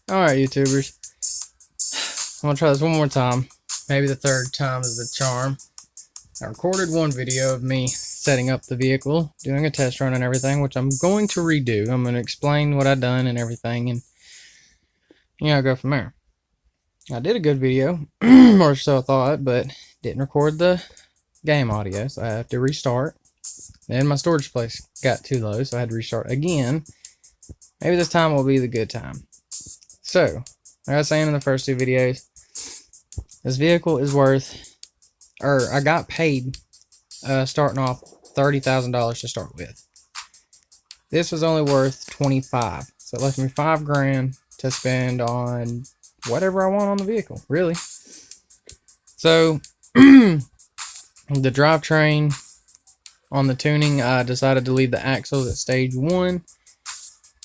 Alright, YouTubers. I'm gonna try this one more time. Maybe the third time is the charm. I recorded one video of me setting up the vehicle, doing a test run and everything, which I'm going to redo. I'm going to explain what I've done and everything, and go from there. I did a good video, or so I thought, but didn't record the game audio, so I had to restart. Then my storage place got too low, so I had to restart again. Maybe this time will be the good time. So, like I was saying in the first two videos, this vehicle is worth, I got paid starting off $30,000 to start with. This was only worth $25,000, so it left me $5,000 to spend on whatever I want on the vehicle, really. So, the drivetrain on the tuning, I decided to leave the axles at stage 1.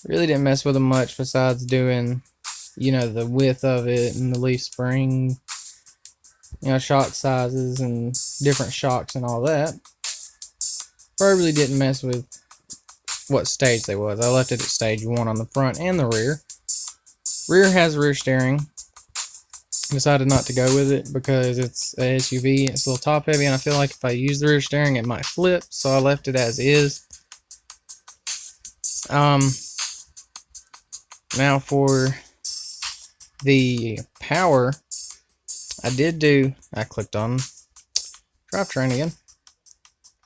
Really didn't mess with them much besides doing, the width of it and the leaf spring, shock sizes and different shocks and all that. But I really didn't mess with what stage they was. I left it at stage 1 on the front and the rear. Rear has rear steering. Decided not to go with it because it's a SUV. It's a little top heavy, and I feel like if I use the rear steering, it might flip. So I left it as is. Now for the power, I clicked on drivetrain again.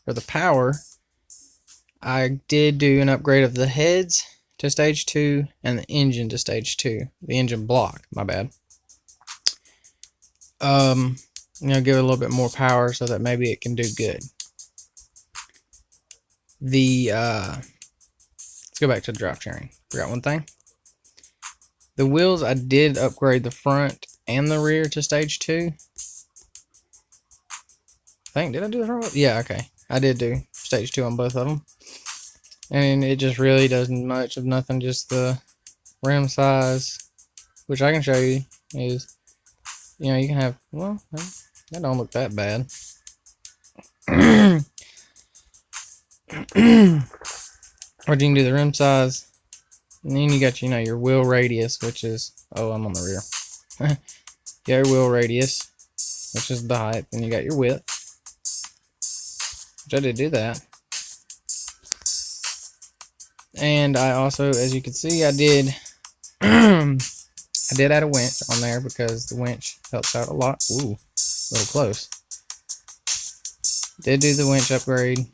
For the power, I did do an upgrade of the heads to stage 2 and the engine to stage 2. The engine block, my bad. Give it a little bit more power so that maybe it can do good. Let's go back to the drivetrain. Forgot one thing. The wheels, I did upgrade the front and the rear to stage 2. Did I do this right? Yeah, okay. I did do stage 2 on both of them. And it just really doesn't much of nothing, just the rim size, which I can show you, is, you can have, well, that don't look that bad. Or you can do the rim size, and then you got, your wheel radius, which is, I'm on the rear. You got your wheel radius, which is the height, and you got your width, which I did do that. And I also, as you can see, I did add a winch on there because the winch helps out a lot. Ooh, a little close. Did do the winch upgrade.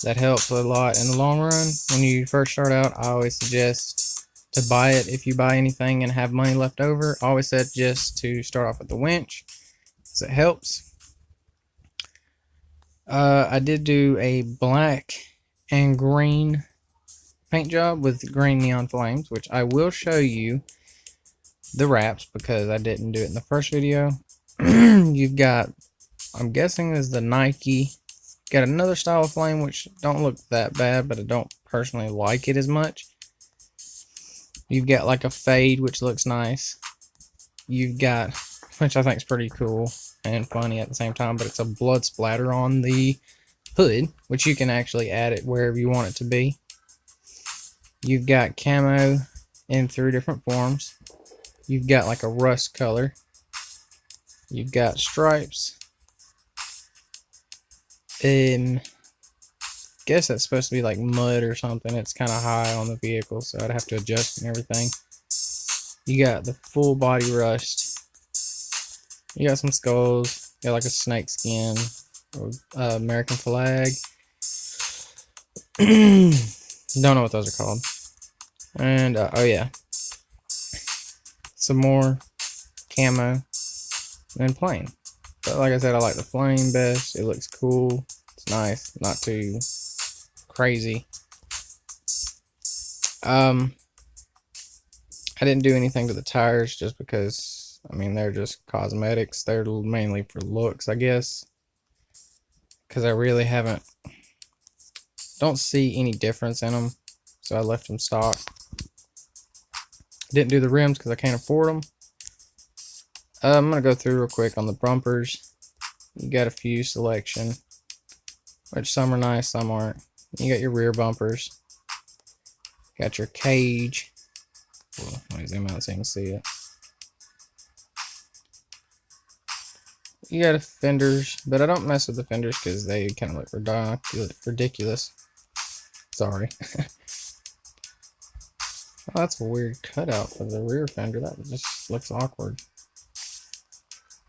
That helps a lot in the long run. When you first start out, I always suggest to buy it. If you buy anything and have money left over, I always suggest to start off with the winch, because it helps. I did do a black and green paint job with green neon flames, which I will show you the wraps because I didn't do it in the first video. You've got, I'm guessing this is the Nike. Got another style of flame which don't look that bad, but I don't personally like it as much. You've got like a fade, which looks nice. You've got, which I think is pretty cool and funny at the same time, but it's a blood splatter on the hood, which you can actually add it wherever you want it to be. You've got camo in 3 different forms. You've got like a rust color. You've got stripes. Guess that's supposed to be like mud or something. It's kind of high on the vehicle, so I'd have to adjust and everything. You got the full body rust. You got some skulls. You got like a snake skin or American flag. Don't know what those are called. And oh yeah, some more camo and plain. But like I said, I like the flame best. It looks cool. It's nice, not too crazy. I didn't do anything to the tires just because, they're just cosmetics. They're mainly for looks, I guess. Because I really don't see any difference in them. So I left them stock. Didn't do the rims because I can't afford them. I'm going to go through real quick on the bumpers. You got a few selection, which some are nice, some aren't. You got your rear bumpers. Got your cage. Well, let me zoom out so you can see it. you got fenders, but I don't mess with the fenders because they kind of look ridiculous. Sorry. Oh, that's a weird cutout for the rear fender. That just looks awkward.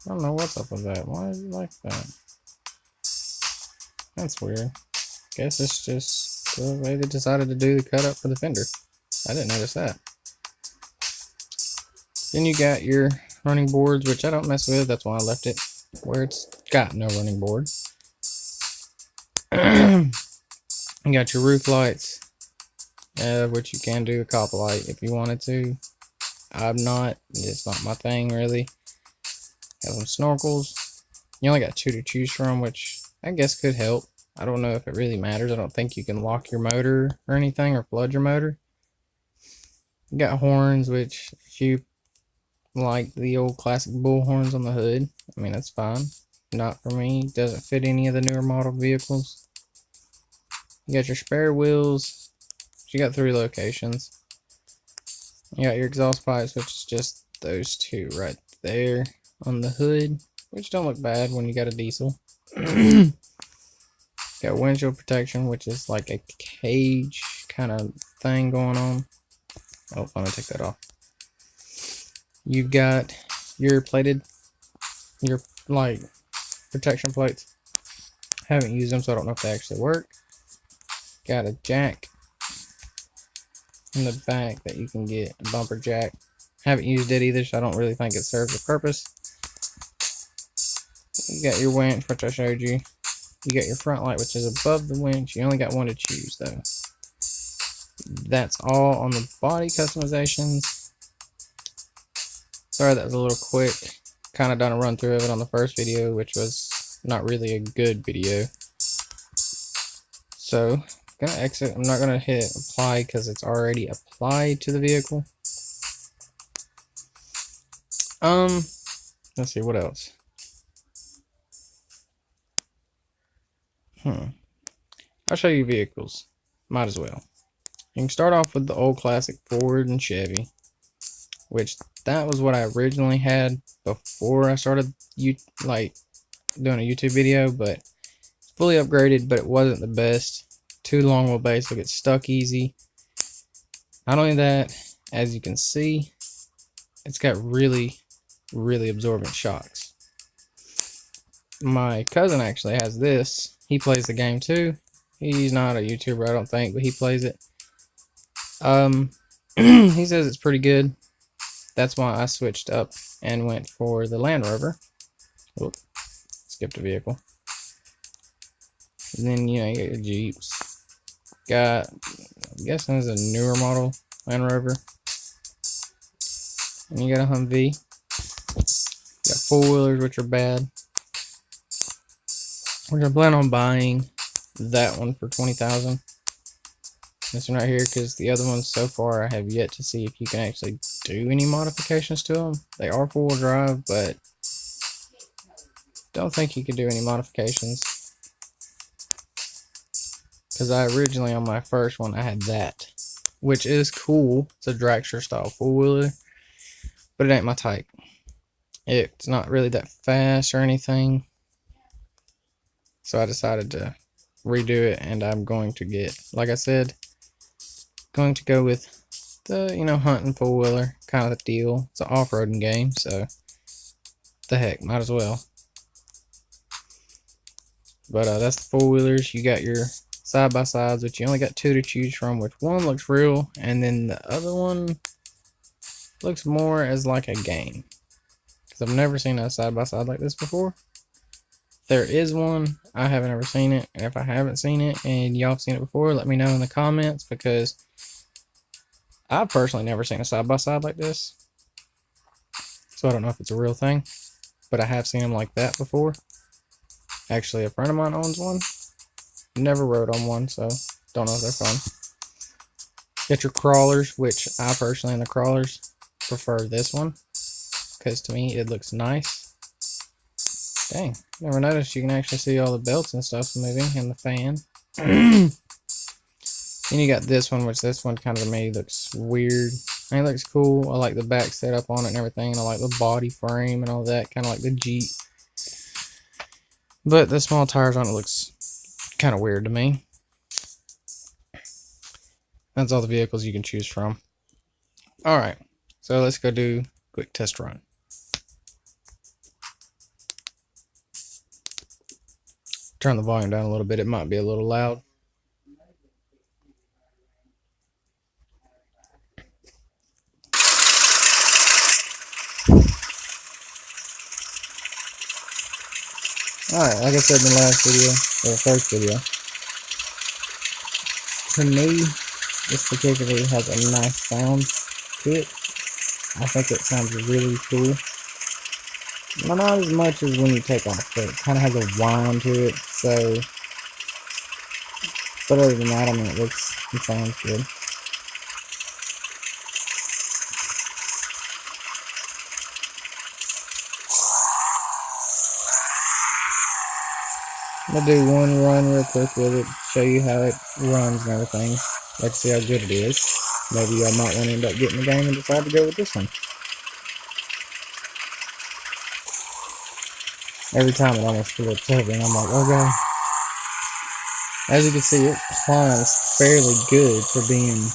I don't know what's up with that. Why is it like that? That's weird. Guess it's just the way they decided to do the cutout for the fender. I didn't notice that. Then you got your running boards, which I don't mess with. That's why I left it where it's got no running board. You got your roof lights, which you can do a cop light if you wanted to. I'm not. It's not my thing, really. Have some snorkels. You only got 2 to choose from, which I guess could help. I don't know if it really matters. I don't think you can lock your motor or anything or flood your motor. You got horns, which if you like the old classic bull horns on the hood, I mean, that's fine. Not for me. Doesn't fit any of the newer model vehicles. You got your spare wheels. You got 3 locations. You got your exhaust pipes, which is just those 2 right there on the hood, which don't look bad when you got a diesel. Got windshield protection, which is like a cage kind of thing going on. Oh, let me take that off. You've got your like protection plates. Haven't used them, so I don't know if they actually work. Got a jack in the back that you can get, a bumper jack. Haven't used it either, so I don't really think it serves a purpose. You got your winch, which I showed you. You got your front light, which is above the winch. You only got 1 to choose, though. That's all on the body customizations. Sorry that was a little quick. Kind of done a run through of it on the first video, which was not really a good video. So, I'm gonna exit. I'm not gonna hit apply because it's already applied to the vehicle. Let's see what else. I'll show you vehicles. Might as well. You can start off with the old classic Ford and Chevy, which that was what I originally had before I started doing a YouTube video, but it's fully upgraded, but it wasn't the best. 2 long wheelbase will get stuck easy. Not only that, as you can see, it's got really absorbent shocks. My cousin actually has this. He plays the game too. He's not a YouTuber, I don't think, but he plays it. He says it's pretty good. That's why I switched up and went for the Land Rover. Oop, skipped a vehicle. And then, you know, you got your Jeeps. Got, I'm guessing it's a newer model Land Rover. And you got a Humvee. You got 4-wheelers, which are bad. We're gonna plan on buying that one for $20,000. This one right here, because the other ones so far I have yet to see if you can actually do any modifications to them. They are 4-wheel drive, but don't think you can do any modifications. Because I originally, on my first one, I had that, which is cool. It's a dragster style 4-wheeler, but it ain't my type. It's not really that fast or anything. So I decided to redo it, and I'm going to get, like I said, going to go with the, you know, hunting 4-wheeler kind of deal. It's an off-roading game, so the heck, might as well. But that's the 4-wheelers. You got your side-by-sides, which you only got 2 to choose from, which one looks real, and then the other one looks more as like a game. Because I've never seen a side-by-side like this before. There is one. I haven't ever seen it. And if I haven't seen it and y'all have seen it before, let me know in the comments, because I've personally never seen a side-by-side like this. So I don't know if it's a real thing, but I have seen them like that before. Actually, a friend of mine owns one. Never rode on one, so don't know if they're fun. Get your crawlers, which I personally in the crawlers prefer this one, because to me it looks nice. Dang, never noticed you can actually see all the belts and stuff moving in the fan. Then you got this one, which this one kind of to me looks weird. I mean, it looks cool. I like the back setup on it and everything, and I like the body frame and all that, kind of like the Jeep. But the small tires on it looks kind of weird to me. That's all the vehicles you can choose from. Alright, so let's go do a quick test run. Turn the volume down a little bit, it might be a little loud. Alright, like I said in the last video, or the first video, to me, this particularly has a nice sound to it. I think it sounds really cool. But not as much as when you take off, but it kind of has a whine to it, so... But other than that, I mean, it sounds good. I'm gonna do one run real quick with it, show you how it runs and everything. Let's see how good it is. Maybe I might want to end up getting the game and decide to go with this one. Every time it almost flips over and I'm like, oh god. As you can see, it climbs fairly good for being,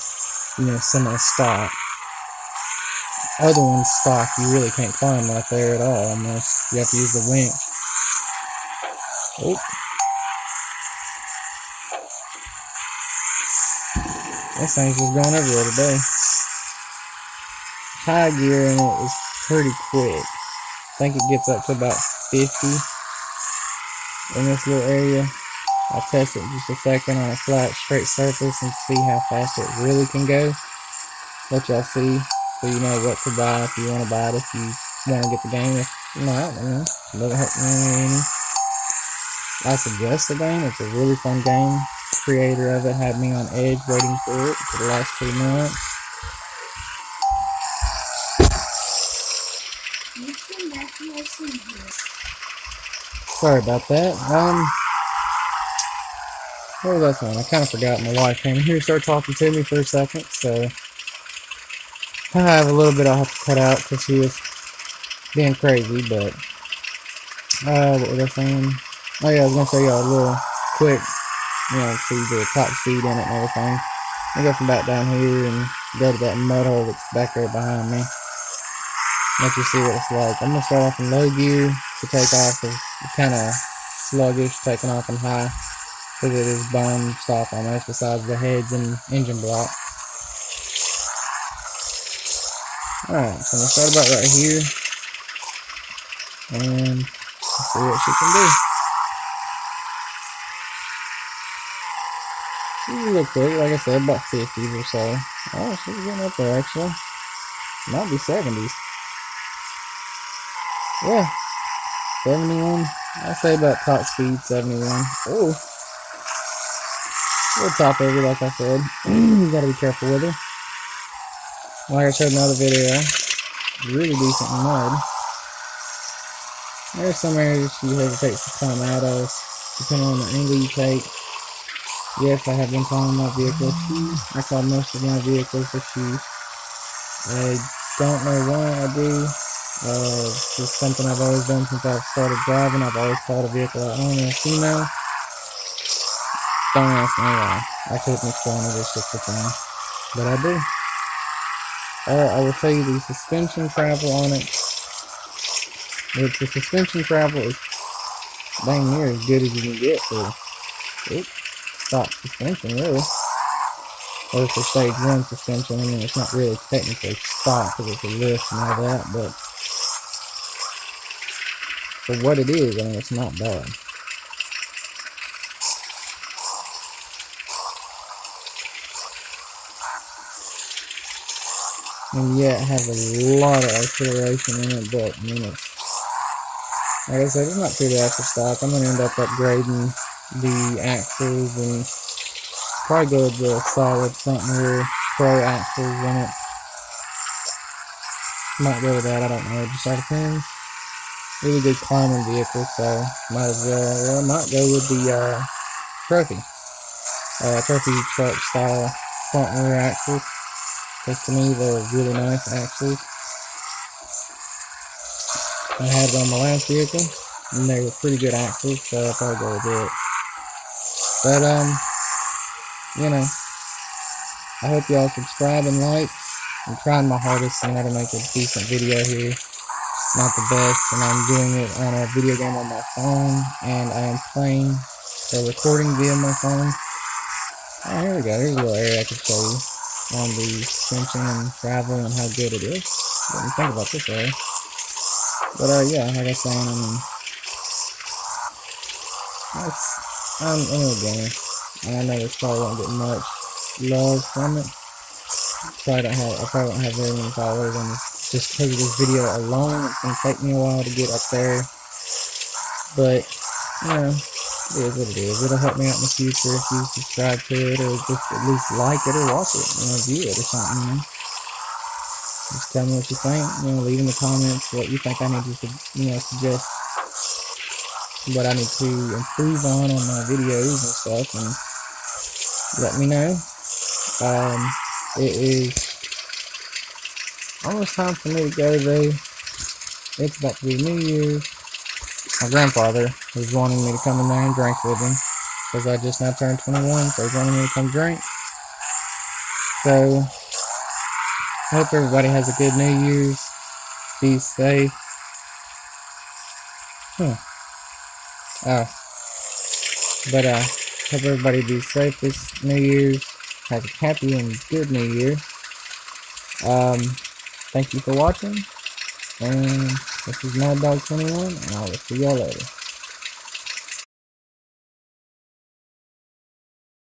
you know, semi-stock. Other ones stock, you really can't climb right there at all almost. You have to use the winch. Oh. This thing's just going everywhere today. High gear in it is pretty quick. I think it gets up to about 50 in this little area. I'll test it in just a second on a flat, straight surface and see how fast it really can go. Let y'all see, so you know what to buy if you want to buy it, if you want to get the game. If not, you know, it doesn't hurt me any. I suggest the game. It's a really fun game. Creator of it had me on edge waiting for it for the last 2 months. Sorry about that. What was I saying? I kind of forgot. My wife came in here and started talking to me for a second, so I have a little bit I'll have to cut out because she was being crazy, but what was I saying? Oh yeah, I was going to show y'all a little quick, you know, see the top speed in it and everything. I go from back down here and go to that mud hole that's back there behind me. Let you see what it's like. I'm going to start off in low gear to take off. It's kind of sluggish taking off in high because it is bone stock almost besides the heads and engine block. Alright, so I'm going to start about right here and see what she can do. She's real quick, like I said, about 50s or so. Oh, she's getting up there actually. Might be 70s. Yeah, 71. I'd say about top speed 71. Oh, we'll top over like I said. You gotta be careful with her. Like I showed in another video, really decent in mud. There's some areas she hesitates to climb out of, depending on the angle you take. Yes, I have been calling my vehicle shoes. I call most of my vehicles the shoes. I don't know why I do. It's just something I've always done since I've started driving. I've always called a vehicle I own a female. Don't ask me why. I couldn't explain it, it's just a thing. But I do. I will show you the suspension travel on it. The suspension travel is dang near as good as you can get for stock suspension, really. Or for stage 1 suspension. I mean, it's not really technically stock because it's a lift and all that, but for what it is, I mean, it's not bad. And yeah, it has a lot of acceleration in it, but I mean, it's, like I said, it's not too bad for stock. I'm going to end up upgrading the axles and probably go with the solid front and rear pro axles in it. Might go with that, I don't know, just all depends. Really good climbing vehicle, so might as well, I might go with the trophy truck style front and rear axles, because to me they're really nice axles. I had it on my last vehicle, and they were pretty good axles, so I'll probably go with it. But you know, I hope y'all subscribe and like. I'm trying my hardest, to make a decent video here. Not the best, and I'm doing it on a video game on my phone, and I am playing or recording via my phone. Oh, here we go. Here's a little area I can show you on the suspension and travel and how good it is. Didn't think about this area. But yeah, like I was saying, I'm a gamer, and I know this probably won't get much love from it. I probably won't have very many followers on this, just because of this video alone. It's gonna take me a while to get up there, but it is what it is. It'll help me out in the future if you subscribe to it, or just at least like it or watch it, view it or something. Just tell me what you think. Leave in the comments what you think I need to, suggest what I need to improve on my videos and stuff, and let me know. It is almost time for me to go though. It's about to be New Year's. My grandfather was wanting me to come in there and drink with him, because I just now turned 21, so he's wanting me to come drink. So, I hope everybody has a good New Year's. Be safe. But hope everybody be safe this New Year's. Have a happy and good New Year. Thank you for watching. And this is Mad Dog 21, and I will see y'all later.